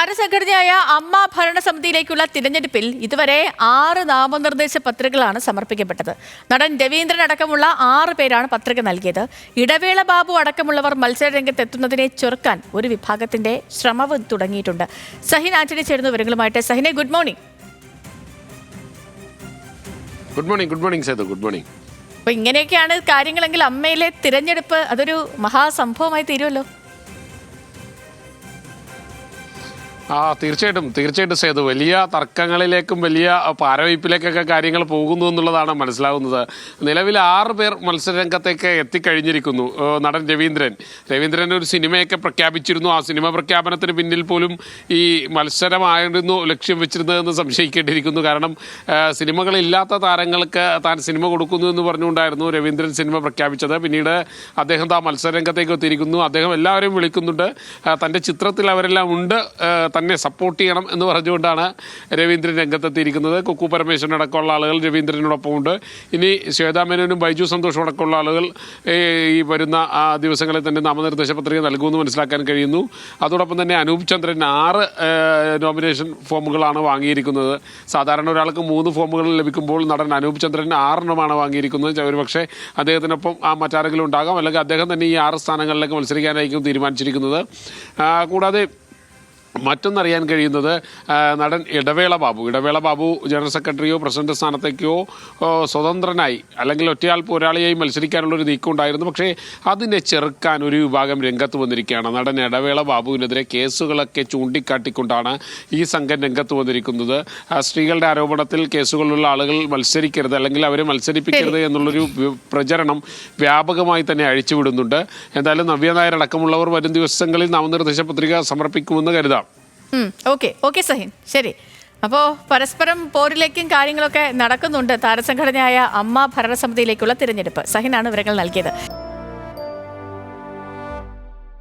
താരസംഘടനയായ അമ്മ ഭരണസമിതിയിലേക്കുള്ള തിരഞ്ഞെടുപ്പിൽ ഇതുവരെ 6 നാമനിർദ്ദേശ പത്രികകളാണ് സമർപ്പിക്കപ്പെട്ടത്. നടൻ രവീന്ദ്രൻ അടക്കമുള്ള 6 പേരാണ് പത്രിക നൽകിയത്. ഇടവേള ബാബു അടക്കമുള്ളവർ മത്സര രംഗത്തെത്തുന്നതിനെ ചെറുക്കാൻ ഒരു വിഭാഗത്തിന്റെ ശ്രമവും തുടങ്ങിയിട്ടുണ്ട്. സഹിൻ ആന്റണി ചേരുന്ന വിവരങ്ങളുമായിട്ട്. സഹിനെ, good morning. Good morning Sethu. Good morning. അപ്പൊ ഇങ്ങനെയൊക്കെയാണ് കാര്യങ്ങളെങ്കിൽ അമ്മയിലെ തിരഞ്ഞെടുപ്പ് അതൊരു മഹാസംഭവമായി തീരുമല്ലോ. തീർച്ചയായിട്ടും സേതു. വലിയ തർക്കങ്ങളിലേക്കും വലിയ പാരവയ്പ്പിലേക്കൊക്കെ കാര്യങ്ങൾ പോകുന്നു എന്നുള്ളതാണ് മനസ്സിലാകുന്നത്. നിലവിൽ 6 പേർ മത്സരരംഗത്തേക്ക് എത്തിക്കഴിഞ്ഞിരിക്കുന്നു. നടൻ രവീന്ദ്രൻ ഒരു സിനിമയൊക്കെ പ്രഖ്യാപിച്ചിരുന്നു. ആ സിനിമ പ്രഖ്യാപനത്തിന് പിന്നിൽ പോലും ഈ മത്സരമായിരുന്നു ലക്ഷ്യം വെച്ചിരുന്നതെന്ന് സംശയിക്കേണ്ടിയിരിക്കുന്നു. കാരണം സിനിമകളില്ലാത്ത താരങ്ങൾക്ക് താൻ സിനിമ കൊടുക്കുന്നു എന്ന് പറഞ്ഞുകൊണ്ടായിരുന്നു രവീന്ദ്രൻ സിനിമ പ്രഖ്യാപിച്ചത്. പിന്നീട് അദ്ദേഹം ആ മത്സരരംഗത്തേക്ക് എത്തിയിരിക്കുന്നു. അദ്ദേഹം എല്ലാവരെയും വിളിക്കുന്നുണ്ട്. തൻ്റെ ചിത്രത്തിൽ അവരെല്ലാം ഉണ്ട്, തന്നെ സപ്പോർട്ട് ചെയ്യണം എന്ന് പറഞ്ഞുകൊണ്ടാണ് രവീന്ദ്രൻ രംഗത്തെത്തിയിരിക്കുന്നത്. കുക്കു പരമേശ്വരൻ അടക്കമുള്ള ആളുകൾ രവീന്ദ്രനോടൊപ്പം ഉണ്ട്. ഇനി ശ്വേതാ മേനോനും ബൈജു സന്തോഷും അടക്കമുള്ള ആളുകൾ ഈ വരുന്ന ദിവസങ്ങളിൽ തന്നെ നാമനിർദ്ദേശ പത്രിക നൽകുമെന്ന് മനസ്സിലാക്കാൻ കഴിയുന്നു. അതോടൊപ്പം തന്നെ അനൂപ് ചന്ദ്രൻ 6 നോമിനേഷൻ ഫോമുകളാണ് വാങ്ങിയിരിക്കുന്നത്. സാധാരണ ഒരാൾക്ക് 3 ഫോമുകൾ ലഭിക്കുമ്പോൾ നടൻ അനൂപ് ചന്ദ്രൻ 6 വാങ്ങിയിരിക്കുന്നത്. ഒരുപക്ഷെ അദ്ദേഹത്തിനൊപ്പം മറ്റാരെങ്കിലും ഉണ്ടാകാം, അല്ലെങ്കിൽ അദ്ദേഹം തന്നെ ഈ 6 സ്ഥാനങ്ങളിലേക്ക് മത്സരിക്കാനായിരിക്കും തീരുമാനിച്ചിരിക്കുന്നത്. കൂടാതെ മറ്റൊന്നറിയാൻ കഴിയുന്നത് നടൻ ഇടവേള ബാബു ജനറൽ സെക്രട്ടറിയോ പ്രസിഡന്റ് സ്ഥാനത്തേക്കോ സ്വതന്ത്രനായി അല്ലെങ്കിൽ ഒറ്റയാൾ പോരാളിയായി മത്സരിക്കാനുള്ളൊരു നീക്കം ഉണ്ടായിരുന്നു. പക്ഷേ അതിനെ ചെറുക്കാൻ ഒരു വിഭാഗം രംഗത്ത് വന്നിരിക്കുകയാണ്. നടൻ ഇടവേള ബാബുവിനെതിരെ കേസുകളൊക്കെ ചൂണ്ടിക്കാട്ടിക്കൊണ്ടാണ് ഈ സംഘം രംഗത്ത് വന്നിരിക്കുന്നത്. സ്ത്രീകളുടെ ആരോപണത്തിൽ കേസുകളുള്ള ആളുകൾ മത്സരിക്കരുത്, അല്ലെങ്കിൽ അവരെ മത്സരിപ്പിക്കരുത് എന്നുള്ളൊരു പ്രചരണം വ്യാപകമായി തന്നെ അഴിച്ചുവിടുന്നുണ്ട്. എന്തായാലും നവ്യ നായർ അടക്കമുള്ളവർ വരും ദിവസങ്ങളിൽ നാമനിർദ്ദേശ പത്രിക സമർപ്പിക്കുമെന്ന് കരുതാം. ഓക്കെ സഹിൻ, ശരി. അപ്പോൾ പരസ്പരം പോരിലേക്കും കാര്യങ്ങളൊക്കെ നടക്കുന്നുണ്ട് താരസംഘടനയായ അമ്മ ഭരണസമിതിയിലേക്കുള്ള തിരഞ്ഞെടുപ്പ്. സഹിനാണ് വിവരങ്ങൾ നൽകിയത്.